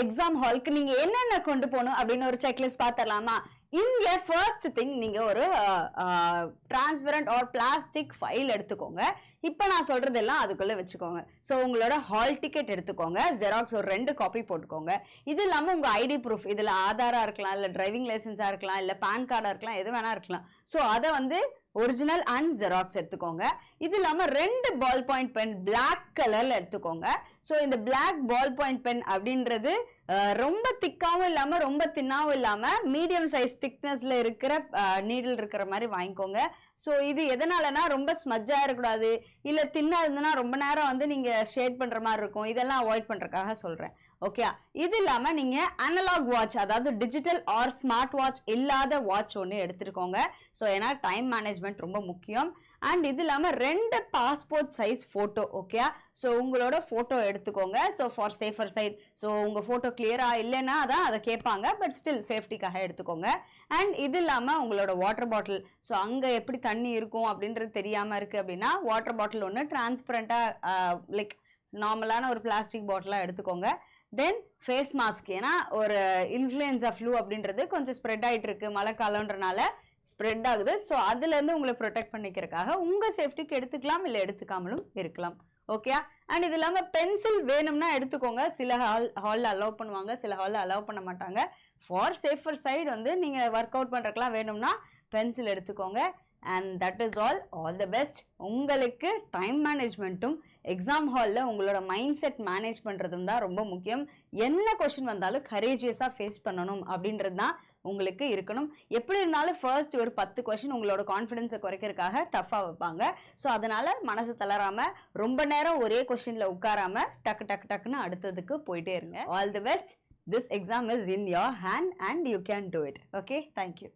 Exam ஹாலுக்கு நீங்க என்னென்ன கொண்டு போகணும் அப்படின்னு ஒரு செக்லிஸ்ட் பாத்திரலாமா? இங்க ஃபர்ஸ்ட் திங் நீங்க ஒரு டிரான்ஸ்பரண்ட் ஆர் பிளாஸ்டிக் ஃபைல் எடுத்துக்கோங்க. இப்ப நான் சொல்றதெல்லாம் அதுக்குள்ள வச்சுக்கோங்க. சோ உங்களோட ஹால் டிக்கெட் எடுத்துக்கோங்க, ஜெராக்ஸ் ஒரு 2 காப்பி போட்டுக்கோங்க. இது இல்லாம உங்க ஐடி ப்ரூஃப், இதுல ஆதாரா இருக்கலாம், இல்ல டிரைவிங் லைசன்ஸா இருக்கலாம், இல்ல பான் கார்டா இருக்கலாம், எது வேணா இருக்கலாம். சோ அதை வந்து ஒரிஜினல் அண்ட் ஜெராக்ஸ் எடுத்துக்கோங்க. இது இல்லாம 2 பால் பாயிண்ட் பென் பிளாக் கலர்ல எடுத்துக்கோங்க. சோ இந்த பிளாக் பால் பாயிண்ட் பென் அப்படின்றது ரொம்ப திக்காவும் இல்லாம ரொம்ப தின்னாவும் இல்லாம மீடியம் சைஸ் திக்னஸ்ல இருக்கிற நீடில் இருக்கிற மாதிரி வாங்கிக்கோங்க. சோ இது எதனாலனா ரொம்ப ஸ்மஜ்ஜா இருக்கக்கூடாது, இல்ல தின்னா இருந்ததுன்னா ரொம்ப நேரம் வந்து நீங்க ஷேட் பண்ற மாதிரி இருக்கும். இதெல்லாம் அவாய்ட் பண்றதுக்காக சொல்றேன். ஓகே, இது இல்லாம நீங்க அனலாக் வாட்ச், அதாவது டிஜிட்டல் ஆர் ஸ்மார்ட் வாட்ச் இல்லாத வாட்ச் ஒன்று எடுத்துருக்கோங்க. ஸோ ஏன்னா டைம் மேனேஜ்மெண்ட் ரொம்ப முக்கியம். அண்ட் இது இல்லாம 2 passport size photo. Okay, so உங்களோட போட்டோ எடுத்துக்கோங்க. So for safer side. So உங்க போட்டோ கிளியரா இல்லைன்னா தான் அதை கேட்பாங்க, பட் ஸ்டில் சேஃப்டிக்காக எடுத்துக்கோங்க. அண்ட் இது இல்லாம உங்களோட வாட்டர் பாட்டில். ஸோ அங்க எப்படி தண்ணி இருக்கும் அப்படின்றது தெரியாம இருக்கு அப்படின்னா வாட்டர் பாட்டில் ஒன்று டிரான்ஸ்பரண்டா லைக் நார்மலான ஒரு பிளாஸ்டிக் பாட்டிலா எடுத்துக்கோங்க. தென் ஃபேஸ் மாஸ்க், ஏன்னா ஒரு இன்ஃப்ளூயன்ஸா ஃப்ளூ அப்படின்றது கொஞ்சம் ஸ்ப்ரெட் ஆயிட்டு இருக்கு, மழை காலம்ன்றனால ஸ்ப்ரெட் ஆகுது. ஸோ அதுல இருந்து உங்களை ப்ரொடெக்ட் பண்ணிக்கிறதுக்காக உங்க சேஃப்டிக்கு எடுத்துக்கலாம், இல்லை எடுத்துக்காமலும் இருக்கலாம். ஓகே, அண்ட் இது இல்லாம பென்சில் வேணும்னா எடுத்துக்கோங்க. சில ஹால்ல அலோவ் பண்ணுவாங்க, சில ஹால்ல அலோவ் பண்ண மாட்டாங்க. ஃபார் சேஃபர் சைடு வந்து நீங்க ஒர்க் அவுட் பண்றதுக்கெல்லாம் வேணும்னா பென்சில் எடுத்துக்கோங்க. And that is all the best. உங்களுக்கு டைம் மேனேஜ்மெண்ட்டும் எக்ஸாம் ஹாலில் உங்களோட மைண்ட் செட் மேனேஜ் பண்ணுறதும் தான் ரொம்ப முக்கியம். என்ன கொஸ்டின் வந்தாலும் கரேஜியஸாக ஃபேஸ் பண்ணணும் அப்படின்றது தான் உங்களுக்கு இருக்கணும். எப்படி இருந்தாலும் ஃபர்ஸ்ட் ஒரு 10 கொஸ்டின் உங்களோட கான்ஃபிடென்ஸை குறைக்கிறதுக்காக டஃப்பாக வைப்பாங்க. ஸோ அதனால மனசு தளராமல் ரொம்ப நேரம் ஒரே கொஸ்டினில் உட்காராம டக்கு டக்கு டக்குன்னு அடுத்ததுக்கு போயிட்டே இருங்க. All the best. This exam is in your hand and you can do it. Okay, thank you.